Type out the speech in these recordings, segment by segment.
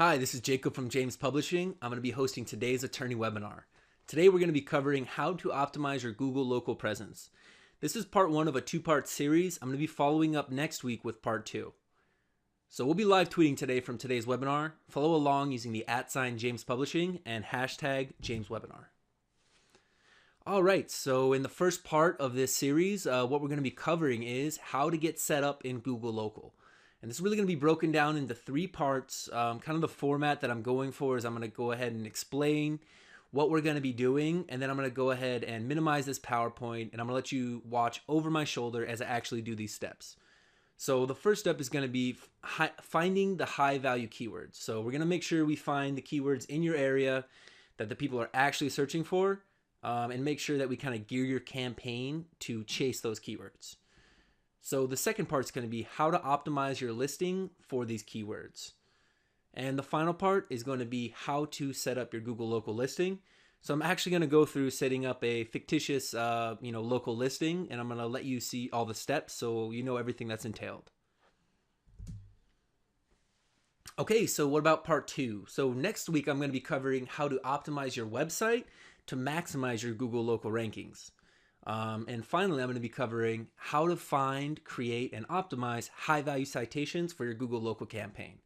Hi, this is Jacob from James Publishing. I'm going to be hosting today's attorney webinar. Today we're going to be covering how to optimize your Google local presence. This is part one of a two-part series. I'm going to be following up next week with part two. So we'll be live tweeting today from today's webinar. Follow along using the @ James Publishing and hashtag James Webinar. All right, so in the first part of this series, what we're going to be covering is how to get set up in Google Local. And this is really going to be broken down into three parts. Kind of the format that I'm going for is I'm going to go ahead and explain what we're going to be doing, and then I'm going to go ahead and minimize this PowerPoint, and I'm going to let you watch over my shoulder as I actually do these steps. So the first step is going to be finding the high value keywords. So we're going to make sure we find the keywords in your area that the people are actually searching for, and make sure that we kind of gear your campaign to chase those keywords. So the second part is going to be how to optimize your listing for these keywords. And the final part is going to be how to set up your Google local listing. So I'm actually going to go through setting up a fictitious local listing, and I'm going to let you see all the steps so you know everything that's entailed. Okay, so what about part two? So next week I'm going to be covering how to optimize your website to maximize your Google local rankings. And finally, I'm going to be covering how to find, create, and optimize high-value citations for your Google local campaign.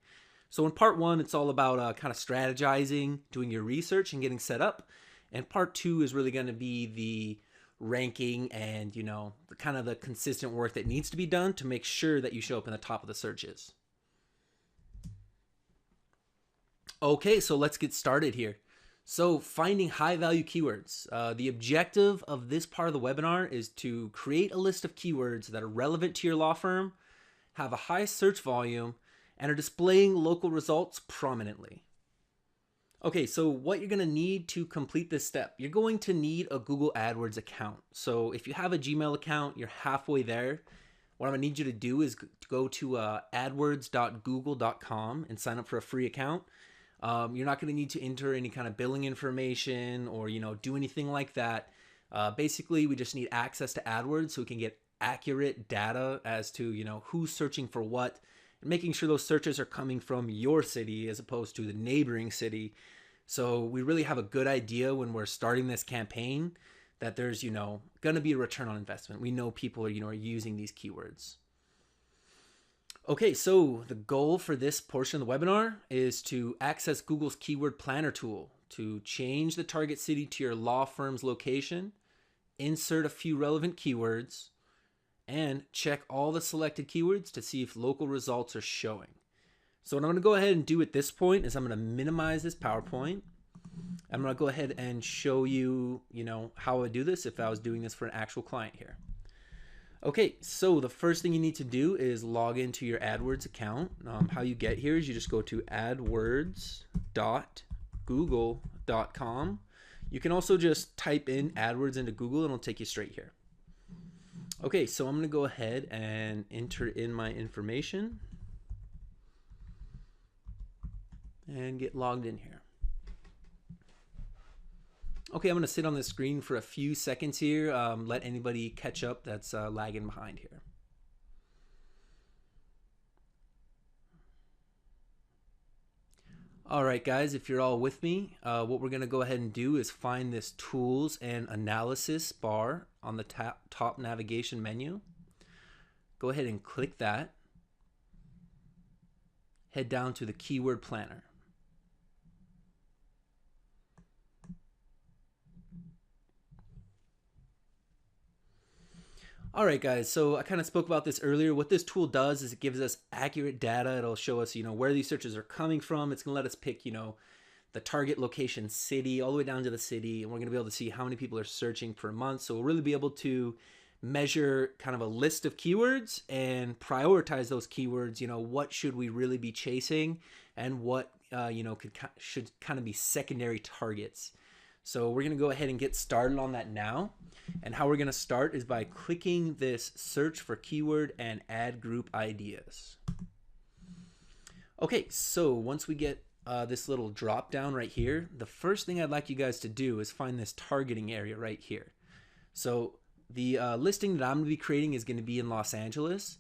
So in part one, it's all about kind of strategizing, doing your research, and getting set up. And part two is really going to be the ranking and, the kind of the consistent work that needs to be done to make sure that you show up in the top of the searches. Okay, so let's get started here. So finding high value keywords. The objective of this part of the webinar is to create a list of keywords that are relevant to your law firm, have a high search volume, and are displaying local results prominently. Okay, so what you're going to need to complete this step, you're going to need a Google AdWords account. So if you have a Gmail account, you're halfway there. What I'm going to need you to do is go to adwords.google.com and sign up for a free account. You're not going to need to enter any kind of billing information or, do anything like that. Basically, we just need access to AdWords so we can get accurate data as to, who's searching for what, and making sure those searches are coming from your city as opposed to the neighboring city. So we really have a good idea when we're starting this campaign that there's, going to be a return on investment. We know people are, are using these keywords. Okay, so the goal for this portion of the webinar is to access Google's Keyword Planner tool to change the target city to your law firm's location, insert a few relevant keywords, and check all the selected keywords to see if local results are showing. So what I'm going to go ahead and do at this point is I'm going to minimize this PowerPoint. I'm going to go ahead and show you, how I would do this if I was doing this for an actual client here. Okay, so the first thing you need to do is log into your AdWords account. How you get here is you just go to adwords.google.com. You can also just type in AdWords into Google and it'll take you straight here. Okay, so I'm going to go ahead and enter in my information and get logged in here. Okay, I'm going to sit on the screen for a few seconds here, let anybody catch up that's lagging behind here. All right, guys, if you're all with me, what we're going to go ahead and do is find this Tools and Analysis bar on the top navigation menu. Go ahead and click that. Head down to the Keyword Planner. All right, guys, so I kind of spoke about this earlier. What this tool does is it gives us accurate data. It'll show us, where these searches are coming from. It's going to let us pick, the target location city all the way down to the city, and we're going to be able to see how many people are searching per month. So we'll really be able to measure kind of a list of keywords and prioritize those keywords. What should we really be chasing, and what, should kind of be secondary targets. So we're going to go ahead and get started on that now. And how we're going to start is by clicking this search for keyword and add group ideas. Okay, so once we get this little drop down right here, the first thing I'd like you guys to do is find this targeting area right here. So the listing that I'm going to be creating is going to be in Los Angeles.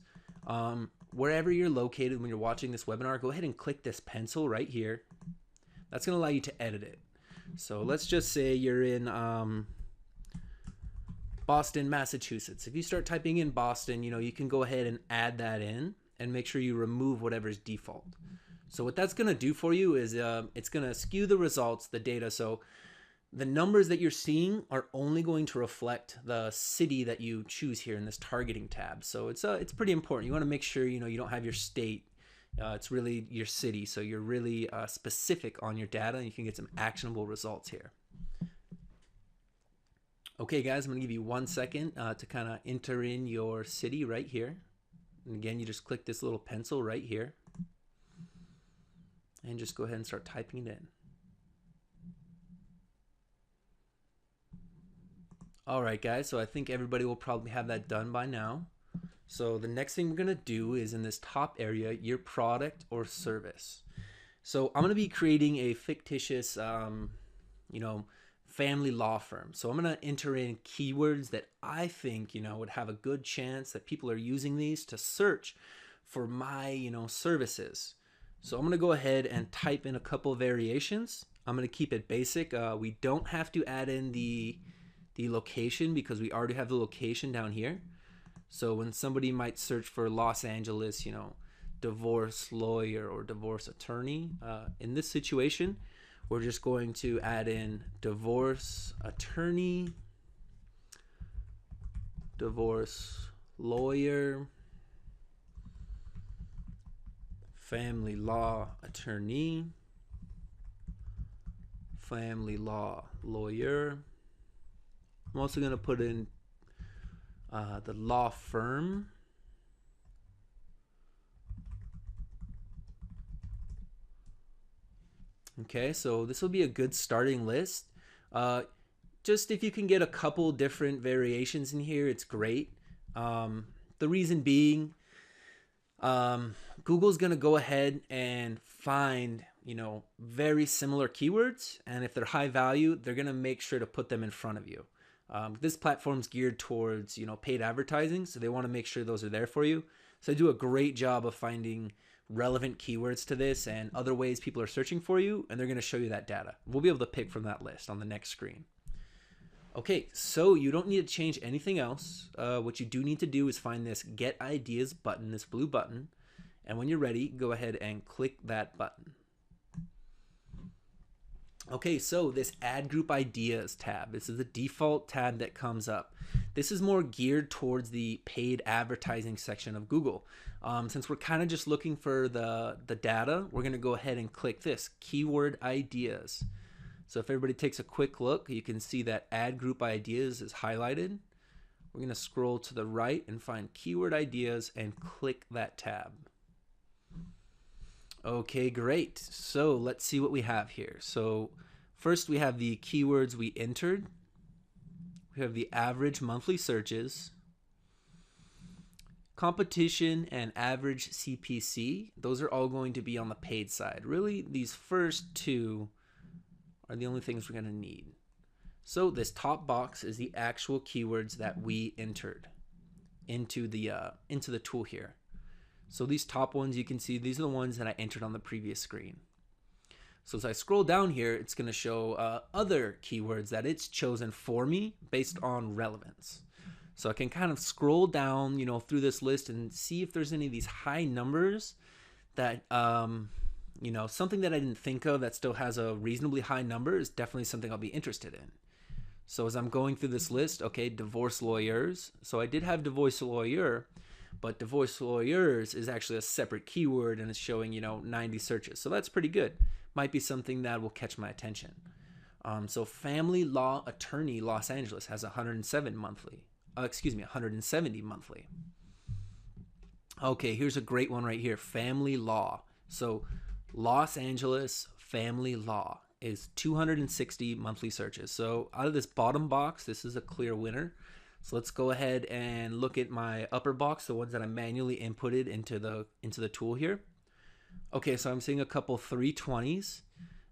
wherever you're located when you're watching this webinar, go ahead and click this pencil right here. That's going to allow you to edit it. So let's just say you're in Boston, Massachusetts. If you start typing in Boston, you can go ahead and add that in and make sure you remove whatever's default. So what that's going to do for you is it's going to skew the results, the data. So the numbers that you're seeing are only going to reflect the city that you choose here in this targeting tab. So it's pretty important. You want to make sure you don't have your state. It's really your city. So you're really specific on your data, and you can get some actionable results here. Okay, guys, I'm going to give you 1 second to kind of enter in your city right here. And again, you just click this little pencil right here and just go ahead and start typing it in. All right, guys, so I think everybody will probably have that done by now. So the next thing we're going to do is in this top area, your product or service. So I'm going to be creating a fictitious, family law firm. So I'm going to enter in keywords that I think, would have a good chance that people are using these to search for my, services. So I'm going to go ahead and type in a couple of variations. I'm going to keep it basic. We don't have to add in the location because we already have the location down here. So when somebody might search for Los Angeles, divorce lawyer or divorce attorney, in this situation, we're just going to add in divorce attorney, divorce lawyer, family law attorney, family law lawyer. I'm also going to put in the law firm, okay, so this will be a good starting list. Just if you can get a couple different variations in here, it's great. The reason being, Google's going to go ahead and find very similar keywords, and if they're high value, they're going to make sure to put them in front of you. This platform's geared towards paid advertising, so they want to make sure those are there for you. So they do a great job of finding relevant keywords to this and other ways people are searching for you, and they're going to show you that data. We'll be able to pick from that list on the next screen. Okay, so you don't need to change anything else. What you do need to do is find this Get Ideas button, this blue button, and when you're ready, go ahead and click that button. Okay, so this Ad Group Ideas tab, this is the default tab that comes up. This is more geared towards the paid advertising section of Google. Since we're kind of just looking for the data, we're going to go ahead and click this, Keyword Ideas. So if everybody takes a quick look, you can see that Ad Group Ideas is highlighted. We're going to scroll to the right and find Keyword Ideas and click that tab. Okay, great. So let's see what we have here. So first we have the keywords we entered. We have the average monthly searches, competition, and average CPC. Those are all going to be on the paid side. Really, these first two are the only things we're going to need. So this top box is the actual keywords that we entered into the tool here. So these top ones, you can see these are the ones that I entered on the previous screen. So as I scroll down here, it's going to show other keywords that it's chosen for me based on relevance. So I can kind of scroll down, through this list and see if there's any of these high numbers that, something that I didn't think of that still has a reasonably high number is definitely something I'll be interested in. So as I'm going through this list, okay, divorce lawyers. So I did have divorce lawyer, but divorce lawyers is actually a separate keyword and it's showing, 90 searches. So that's pretty good. Might be something that will catch my attention. So family law attorney Los Angeles has 170 monthly. Okay, here's a great one right here. Family law. So Los Angeles family law is 260 monthly searches. So out of this bottom box, this is a clear winner. So let's go ahead and look at my upper box, the ones that I manually inputted into the tool here. Okay, so I'm seeing a couple 320s,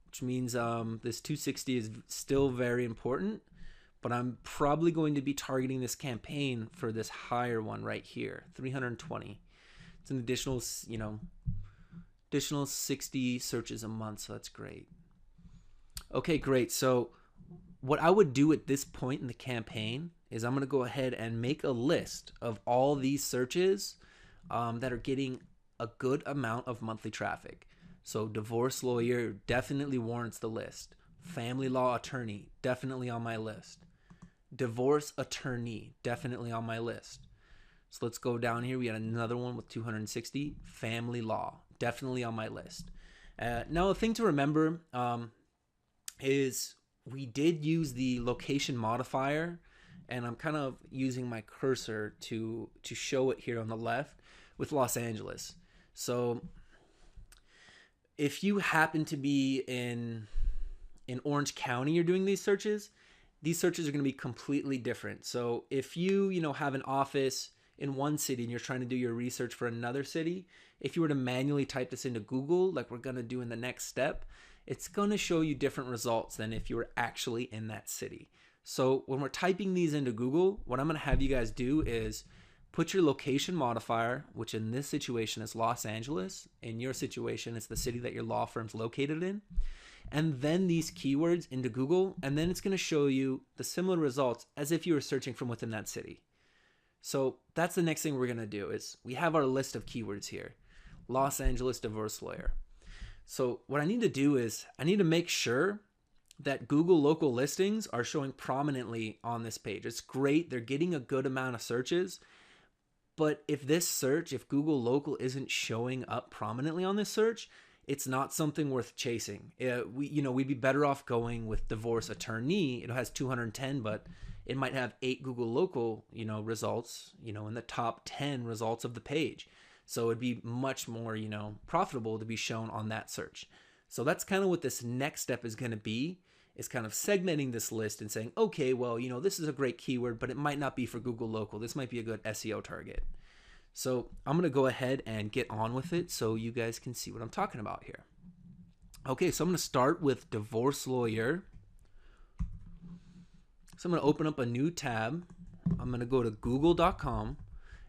which means this 260 is still very important, but I'm probably going to be targeting this campaign for this higher one right here, 320. It's an additional, additional 60 searches a month, so that's great. Okay, great. So what I would do at this point in the campaign is I'm going to go ahead and make a list of all these searches that are getting a good amount of monthly traffic. So divorce lawyer definitely warrants the list. Family law attorney, definitely on my list. Divorce attorney, definitely on my list. So let's go down here. We got another one with 260. Family law, definitely on my list. Now, a thing to remember is we did use the location modifier, and I'm kind of using my cursor to show it here on the left with Los Angeles. So if you happen to be in Orange County, you're doing these searches are going to be completely different. So if you have an office in one city and you're trying to do your research for another city, if you were to manually type this into Google, like we're going to do in the next step, it's going to show you different results than if you were actually in that city. So when we're typing these into Google, what I'm going to have you guys do is put your location modifier, which in this situation is Los Angeles. In your situation, it's the city that your law firm's located in. And then these keywords into Google, and then it's going to show you the similar results as if you were searching from within that city. So that's the next thing we're going to do is we have our list of keywords here. Los Angeles divorce lawyer. So what I need to do is I need to make sure that Google local listings are showing prominently on this page. It's great. They're getting a good amount of searches. But if Google local isn't showing up prominently on this search, it's not something worth chasing. We'd be better off going with divorce attorney. It has 210, but it might have 8 Google local, results, in the top 10 results of the page. So it'd be much more, profitable to be shown on that search. So that's kind of what this next step is going to be, is kind of segmenting this list and saying, okay, well, this is a great keyword, but it might not be for Google local. This might be a good SEO target. So I'm going to go ahead and get on with it so you guys can see what I'm talking about here. Okay, so I'm going to start with divorce lawyer. So I'm going to open up a new tab. I'm going to go to google.com.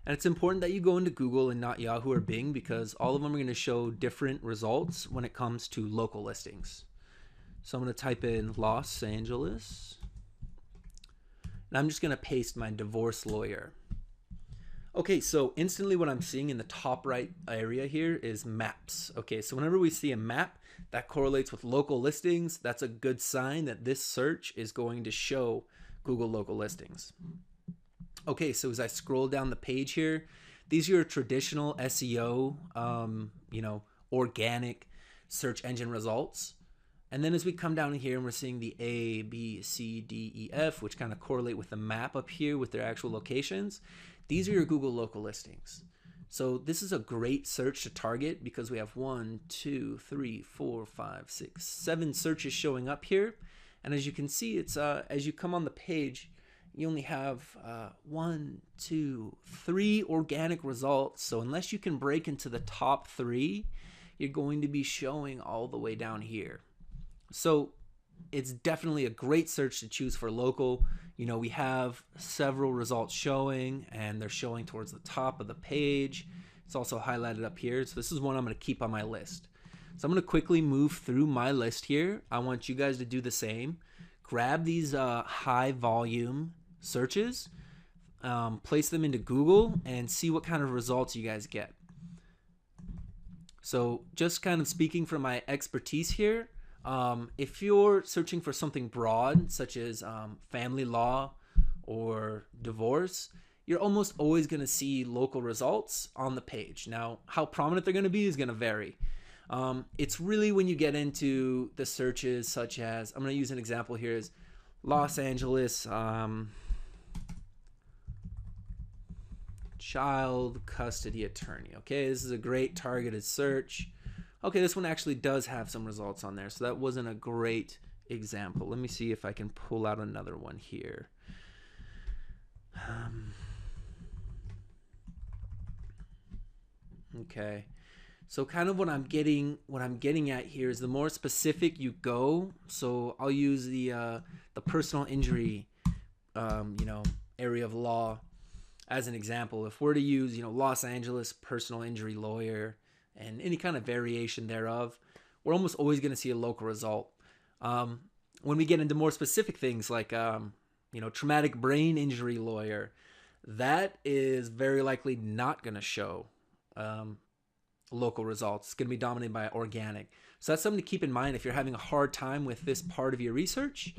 And it's important that you go into Google and not Yahoo or Bing, because all of them are going to show different results when it comes to local listings. So I'm going to type in Los Angeles. And I'm just going to paste my divorce lawyer. Okay, so instantly what I'm seeing in the top right area here is maps. Okay, so whenever we see a map that correlates with local listings, that's a good sign that this search is going to show Google local listings. Okay, so as I scroll down the page here, these are your traditional SEO, organic search engine results. And then as we come down here and we're seeing the A, B, C, D, E, F, which kind of correlate with the map up here with their actual locations, these are your Google local listings. So this is a great search to target because we have 1, 2, 3, 4, 5, 6, 7 searches showing up here. And as you can see, it's as you come on the page, you only have 1, 2, 3 organic results. So unless you can break into the top 3, you're going to be showing all the way down here. So it's definitely a great search to choose for local. We have several results showing, and they're showing towards the top of the page. It's also highlighted up here. So this is one I'm going to keep on my list. So I'm going to quickly move through my list here. I want you guys to do the same. Grab these high volume searches, place them into Google, and see what kind of results you guys get. So just kind of speaking from my expertise here, if you're searching for something broad, such as family law or divorce, you're almost always going to see local results on the page. Now, how prominent they're going to be is going to vary. It's really when you get into the searches such as, I'm going to use an example here, is Los Angeles child custody attorney. Okay, this is a great targeted search. Okay, this one actually does have some results on there, so that wasn't a great example. Let me see if I can pull out another one here. Okay, so kind of what I'm getting at here is the more specific you go. So I'll use the personal injury, area of law. as an example, if we're to use, Los Angeles personal injury lawyer and any kind of variation thereof, we're almost always going to see a local result. When we get into more specific things like, traumatic brain injury lawyer, that is very likely not going to show local results. It's going to be dominated by organic. So that's something to keep in mind if you're having a hard time with this part of your research.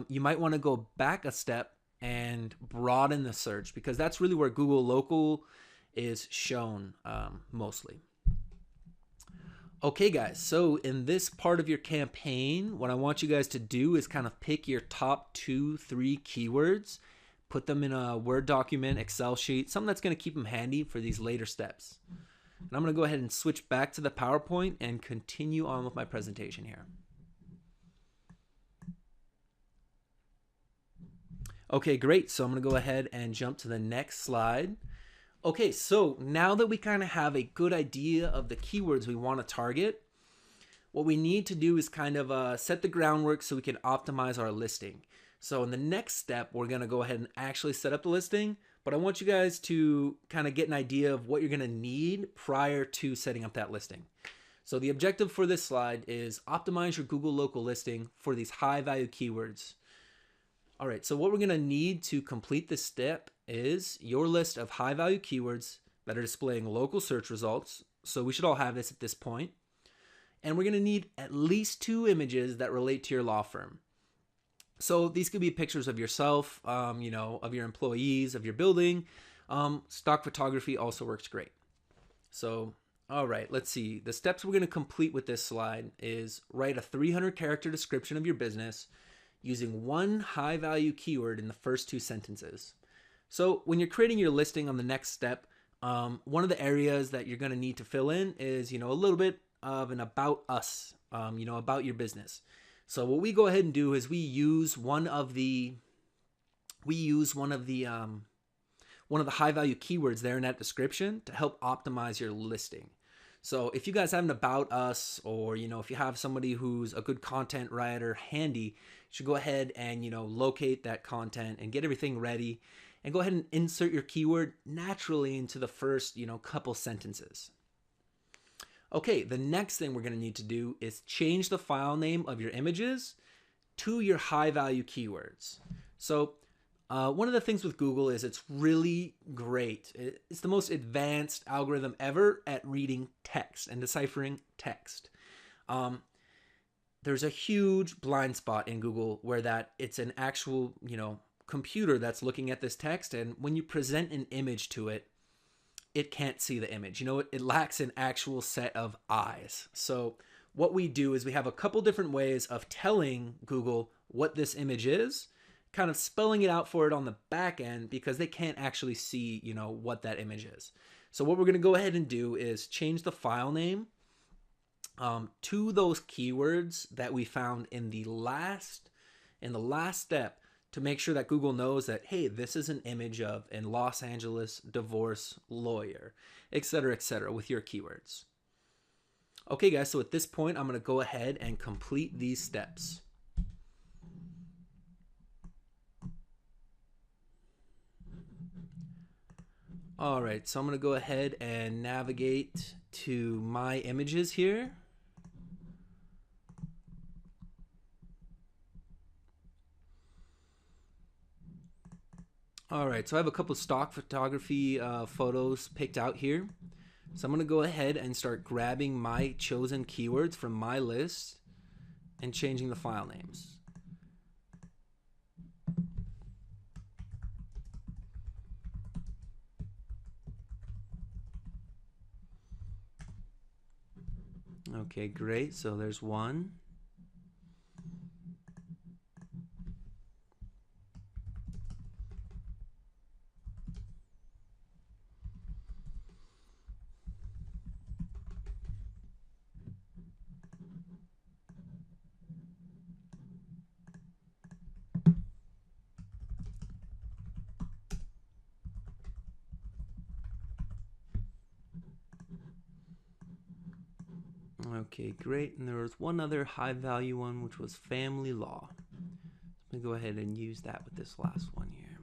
You might want to go back a step and broaden the search, because that's really where Google Local is shown mostly. Okay, guys, so in this part of your campaign, what I want you guys to do is kind of pick your top 2-3 keywords, put them in a Word document, Excel sheet, something that's going to keep them handy for these later steps. And I'm going to go ahead and switch back to the PowerPoint and continue on with my presentation here. Okay, great. So I'm going to go ahead and jump to the next slide. Okay, so now that we kind of have a good idea of the keywords we want to target, what we need to do is kind of set the groundwork so we can optimize our listing. So in the next step, we're going to go ahead and actually set up the listing, but I want you guys to kind of get an idea of what you're going to need prior to setting up that listing. So the objective for this slide is optimize your Google local listing for these high value keywords. All right, so what we're going to need to complete this step is your list of high value keywords that are displaying local search results. So we should all have this at this point. And we're going to need at least 2 images that relate to your law firm. So these could be pictures of yourself, of your employees, of your building. Stock photography also works great. So, all right, let's see. The steps we're going to complete with this slide is write a 300-character description of your business using 1 high-value keyword in the first 2 sentences. So when you're creating your listing on the next step, one of the areas that you're going to need to fill in is, a little bit of an about us, about your business. So what we go ahead and do is we use one of the high value keywords there in that description to help optimize your listing. So if you guys have an about us, or if you have somebody who's a good content writer handy, you should go ahead and locate that content and get everything ready, and go ahead and insert your keyword naturally into the first couple sentences. Okay, the next thing we're going to need to do is change the file name of your images to your high value keywords. So one of the things with Google is it's really great. It's the most advanced algorithm ever at reading text and deciphering text. There's a huge blind spot in Google where it's an actual, computer that's looking at this text, and when you present an image to it, it can't see the image. It lacks an actual set of eyes. So what we do is we have a couple different ways of telling Google what this image is, kind of spelling it out for it on the back end, because they can't actually see, what that image is. So what we're going to go ahead and do is change the file name to those keywords that we found in the last step, to make sure that Google knows that, hey, this is an image of a Los Angeles divorce lawyer, etc., with your keywords. Okay, guys, so at this point, I'm going to go ahead and complete these steps. All right, so I'm going to go ahead and navigate to my images here. All right, so I have a couple of stock photography photos picked out here. So I'm going to go ahead and start grabbing my chosen keywords from my list and changing the file names. Okay, great. So there's one. Okay, great. And there was one other high value one, which was family law. Let me go ahead and use that with this last one here.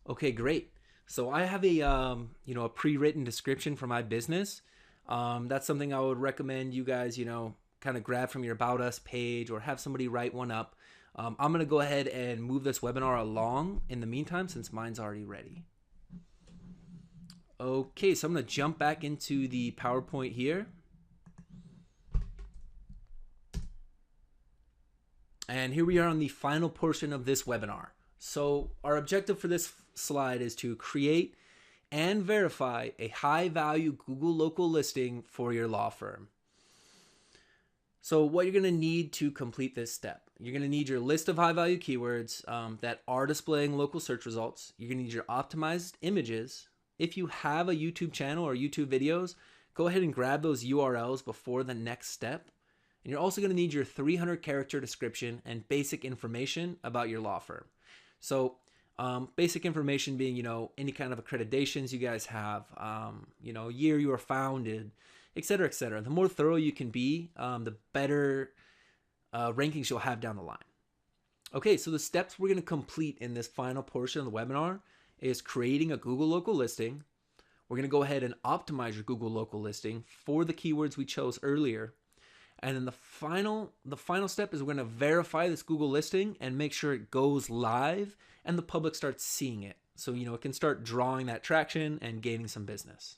Okay, great. So I have a a pre-written description for my business. That's something I would recommend you guys kind of grab from your About Us page or have somebody write one up. I'm gonna go ahead and move this webinar along in the meantime since mine's already ready. Okay, so I'm gonna jump back into the PowerPoint here. And here we are on the final portion of this webinar. So our objective for this slide is to create and verify a high-value Google local listing for your law firm. So what you're going to need to complete this step, you're going to need your list of high-value keywords that are displaying local search results. You're going to need your optimized images. If you have a YouTube channel or YouTube videos, go ahead and grab those URLs before the next step. And you're also going to need your 300-character description and basic information about your law firm. So basic information being, any kind of accreditations you guys have, year you were founded, et cetera, et cetera. The more thorough you can be, the better rankings you'll have down the line. Okay, so the steps we're going to complete in this final portion of the webinar is creating a Google local listing. We're going to go ahead and optimize your Google local listing for the keywords we chose earlier. And then the final step is we're going to verify this Google listing and make sure it goes live and the public starts seeing it. So, it can start drawing that traction and gaining some business.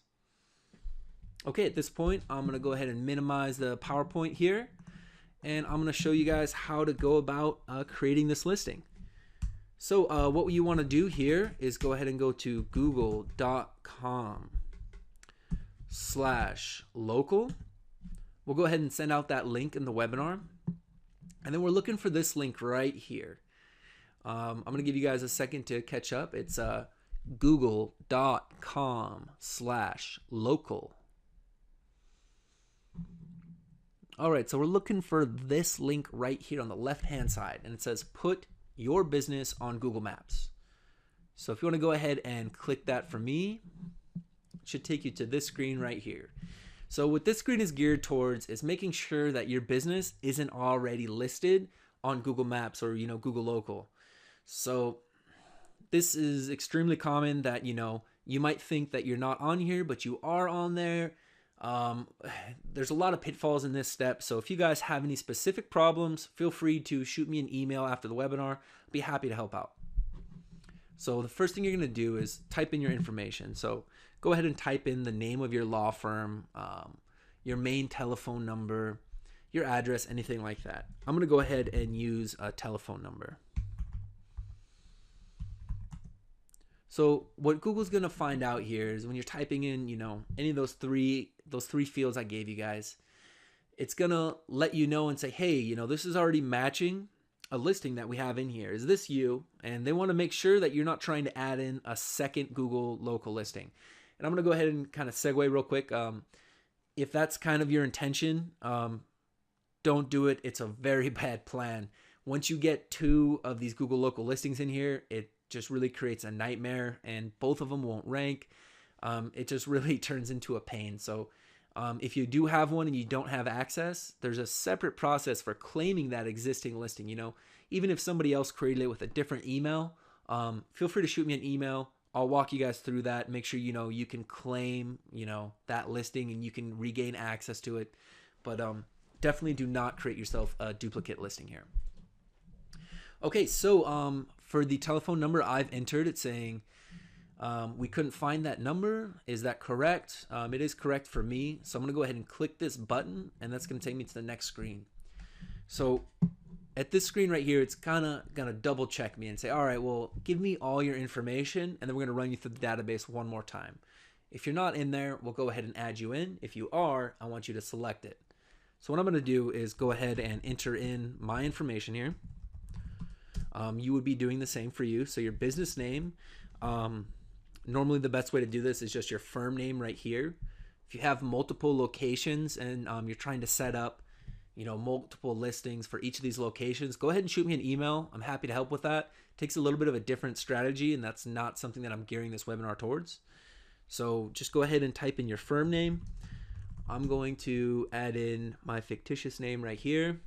Okay, at this point, I'm going to go ahead and minimize the PowerPoint here. And I'm going to show you guys how to go about creating this listing. So what you want to do here is go ahead and go to google.com/local. We'll go ahead and send out that link in the webinar. And then we're looking for this link right here. I'm going to give you guys a second to catch up. It's google.com/local. All right, so we're looking for this link right here on the left-hand side. And it says, put your business on Google Maps. So if you want to go ahead and click that for me, it should take you to this screen right here. So what this screen is geared towards is making sure that your business isn't already listed on Google Maps or, Google Local. So this is extremely common that, you might think that you're not on here, but you are on there. There's a lot of pitfalls in this step. So if you guys have any specific problems, feel free to shoot me an email after the webinar. I'll be happy to help out. So the first thing you're going to do is type in your information. So go ahead and type in the name of your law firm, your main telephone number, your address, anything like that. I'm going to go ahead and use a telephone number. So what Google's going to find out here is when you're typing in, any of those three fields I gave you guys, it's going to let you know and say, hey, this is already matching a listing that we have in here. Is this you? And they want to make sure that you're not trying to add in a second Google local listing. And I'm going to go ahead and kind of segue real quick. If that's kind of your intention, don't do it. It's a very bad plan. Once you get 2 of these Google local listings in here, it just really creates a nightmare and both of them won't rank. It just really turns into a pain. So if you do have one and you don't have access, there's a separate process for claiming that existing listing. Even if somebody else created it with a different email, feel free to shoot me an email. I'll walk you guys through that. Make sure you can claim that listing and you can regain access to it. But definitely do not create yourself a duplicate listing here. Okay, so for the telephone number I've entered, it's saying we couldn't find that number. Is that correct? It is correct for me. So I'm going to go ahead and click this button, and that's going to take me to the next screen. So at this screen right here, it's kind of going to double check me and say, all right, well, give me all your information, and then we're going to run you through the database one more time. If you're not in there, we'll go ahead and add you in. If you are, I want you to select it. So what I'm going to do is go ahead and enter in my information here. You would be doing the same for you. So your business name, normally the best way to do this is just your firm name right here. If you have multiple locations and you're trying to set up, multiple listings for each of these locations, go ahead and shoot me an email. I'm happy to help with that. It takes a little bit of a different strategy, and that's not something that I'm gearing this webinar towards. So just go ahead and type in your firm name. I'm going to add in my fictitious name right here.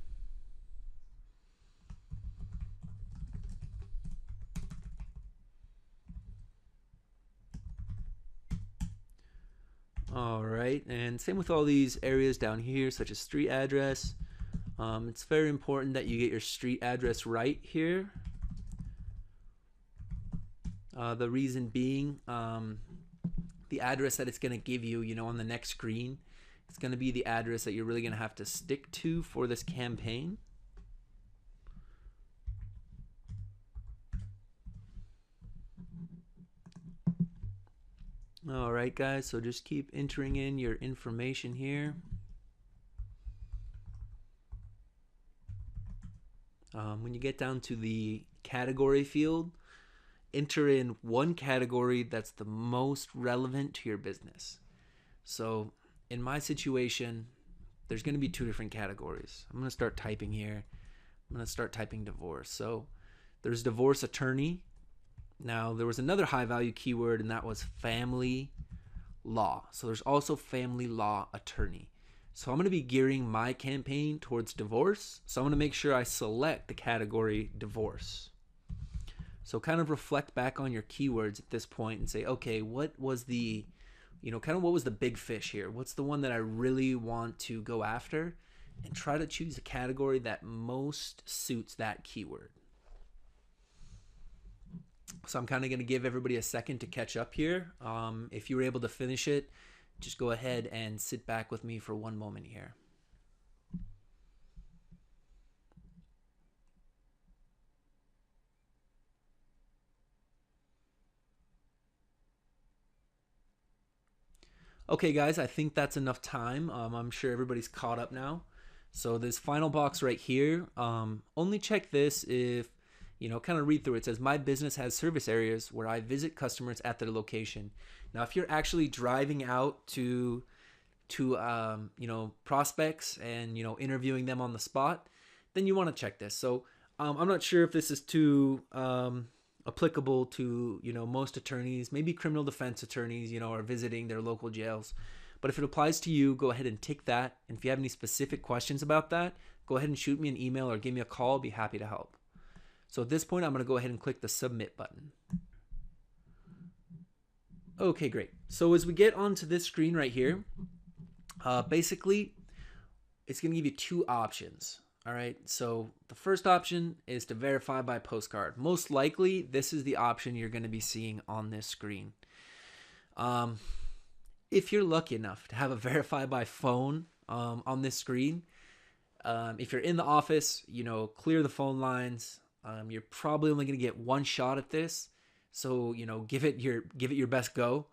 All right, and same with all these areas down here, such as street address. It's very important that you get your street address right here. The reason being, the address that it's going to give you, on the next screen, it's going to be the address that you're really going to have to stick to for this campaign. All right, guys, so just keep entering in your information here. When you get down to the category field, enter in one category that's the most relevant to your business. So in my situation, there's going to be two different categories. I'm going to start typing here. I'm going to start typing divorce. So there's divorce attorney. Now there was another high value keyword, and that was family law. So there's also family law attorney. So I'm going to be gearing my campaign towards divorce. So I'm going to make sure I select the category divorce. So kind of reflect back on your keywords at this point and say, okay, what was the, what was the big fish here? What's the one that I really want to go after? And try to choose a category that most suits that keyword. So I'm kind of going to give everybody a second to catch up here. If you were able to finish it, just go ahead and sit back with me for one moment here. Okay, guys, I think that's enough time. I'm sure everybody's caught up now. So this final box right here, only check this if, kind of read through it. It says, my business has service areas where I visit customers at their location. Now, if you're actually driving out to prospects and, interviewing them on the spot, then you want to check this. So I'm not sure if this is too applicable to, most attorneys. Maybe criminal defense attorneys, are visiting their local jails. But if it applies to you, go ahead and tick that. And if you have any specific questions about that, go ahead and shoot me an email or give me a call. I'll be happy to help. So at this point, I'm going to go ahead and click the submit button. Okay, great. So as we get onto this screen right here, basically, it's going to give you two options. All right, so the first option is to verify by postcard. Most likely, this is the option you're going to be seeing on this screen. If you're lucky enough to have a verify by phone on this screen, if you're in the office, clear the phone lines. You're probably only going to get one shot at this. So, give it your best go.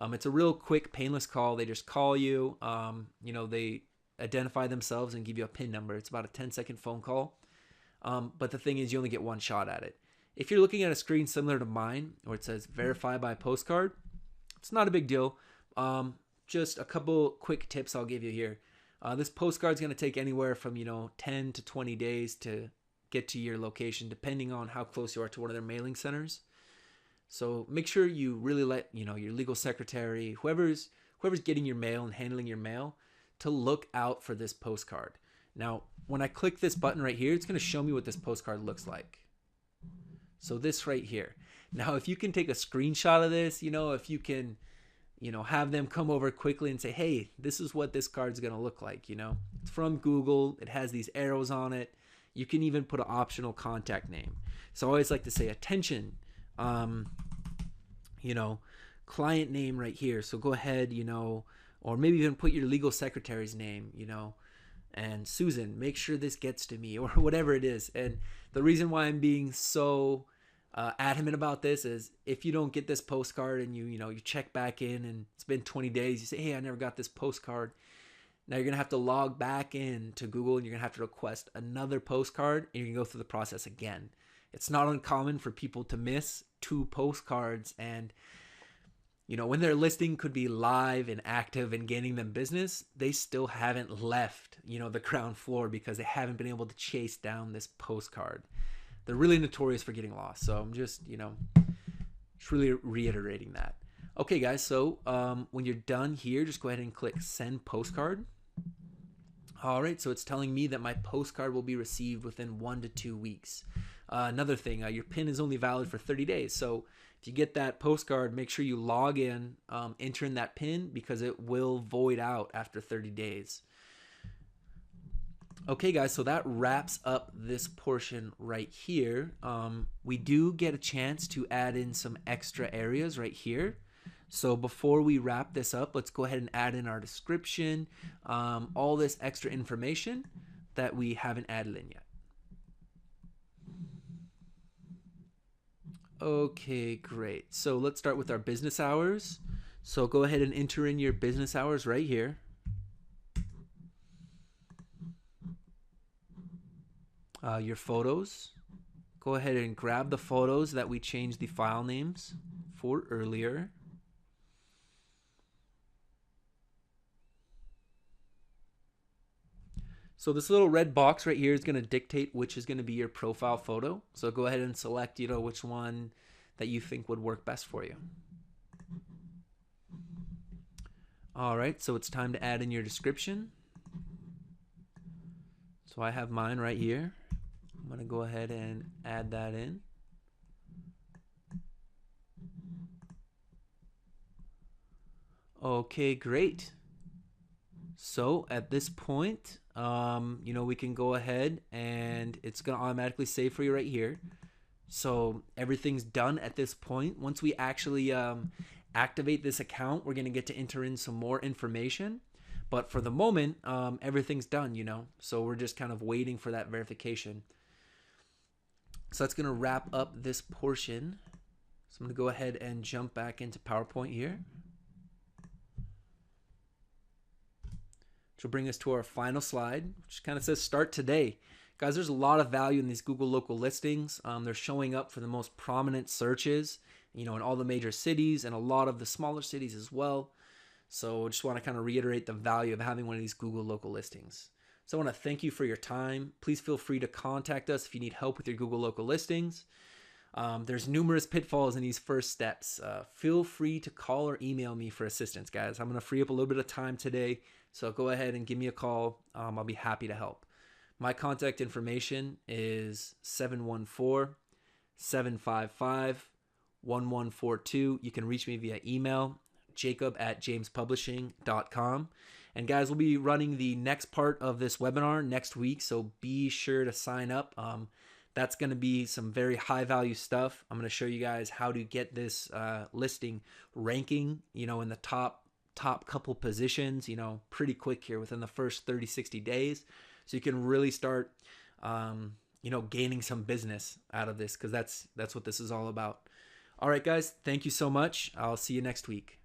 It's a real quick, painless call. They just call you. They identify themselves and give you a PIN number. It's about a 10-second phone call. But the thing is, you only get one shot at it. If you're looking at a screen similar to mine, where it says verify by postcard, it's not a big deal. Just a couple quick tips I'll give you here. This postcard is going to take anywhere from 10 to 20 days to get to your location, depending on how close you are to one of their mailing centers. So make sure you really let your legal secretary, whoever's getting your mail and handling your mail, to look out for this postcard. Now, when I click this button right here, it's going to show me what this postcard looks like. So this right here. Now, if you can take a screenshot of this, if you can, have them come over quickly and say, hey, this is what this card's going to look like. It's from Google. It has these arrows on it. You can even put an optional contact name. So I always like to say attention, client name right here. So go ahead, or maybe even put your legal secretary's name, and Susan, make sure this gets to me, or whatever it is. And the reason why I'm being so adamant about this is if you don't get this postcard and you check back in and it's been 20 days, you say, hey, I never got this postcard. Now you're going to have to log back in to Google and you're going to have to request another postcard and you can go through the process again. It's not uncommon for people to miss 2 postcards, and when their listing could be live and active and gaining them business, they still haven't left, the ground floor because they haven't been able to chase down this postcard. They're really notorious for getting lost. So I'm just really reiterating that. Okay, guys, so when you're done here, just go ahead and click send postcard. All right, so it's telling me that my postcard will be received within 1 to 2 weeks. Another thing, your PIN is only valid for 30 days. So If you get that postcard, make sure you log in, enter in that PIN, because it will void out after 30 days. Okay, guys, so that wraps up this portion right here. We do get a chance to add in some extra areas right here. So before we wrap this up, let's go ahead and add in our description, all this extra information that we haven't added in yet. Okay, great. So let's start with our business hours. So go ahead and enter in your business hours right here. Your photos. Go ahead and grab the photos that we changed the file names for earlier. So this little red box right here is going to dictate which is going to be your profile photo. So go ahead and select, which one that you think would work best for you. All right, so it's time to add in your description. So I have mine right here. I'm going to go ahead and add that in. Okay, great. So at this point, we can go ahead and it's going to automatically save for you right here. So everything's done at this point. Once we actually activate this account, we're going to get to enter in some more information. But for the moment, everything's done, So we're just kind of waiting for that verification. So that's going to wrap up this portion. So I'm going to go ahead and jump back into PowerPoint here. Which will bring us to our final slide, which kind of says start today. Guys, there's a lot of value in these Google local listings. They're showing up for the most prominent searches, in all the major cities and a lot of the smaller cities as well. So I just want to kind of reiterate the value of having one of these Google local listings. So I want to thank you for your time. Please feel free to contact us if you need help with your Google local listings. There's numerous pitfalls in these first steps. Feel free to call or email me for assistance, guys. I'm going to free up a little bit of time today, so go ahead and give me a call. I'll be happy to help. My contact information is 714-755-1142. You can reach me via email, jacob@jamespublishing.com. And guys, we'll be running the next part of this webinar next week, so be sure to sign up. That's going to be some very high value stuff. I'm going to show you guys how to get this listing ranking, in the top couple positions, pretty quick here within the first 30, 60 days. So you can really start, gaining some business out of this, because that's what this is all about. All right, guys, thank you so much. I'll see you next week.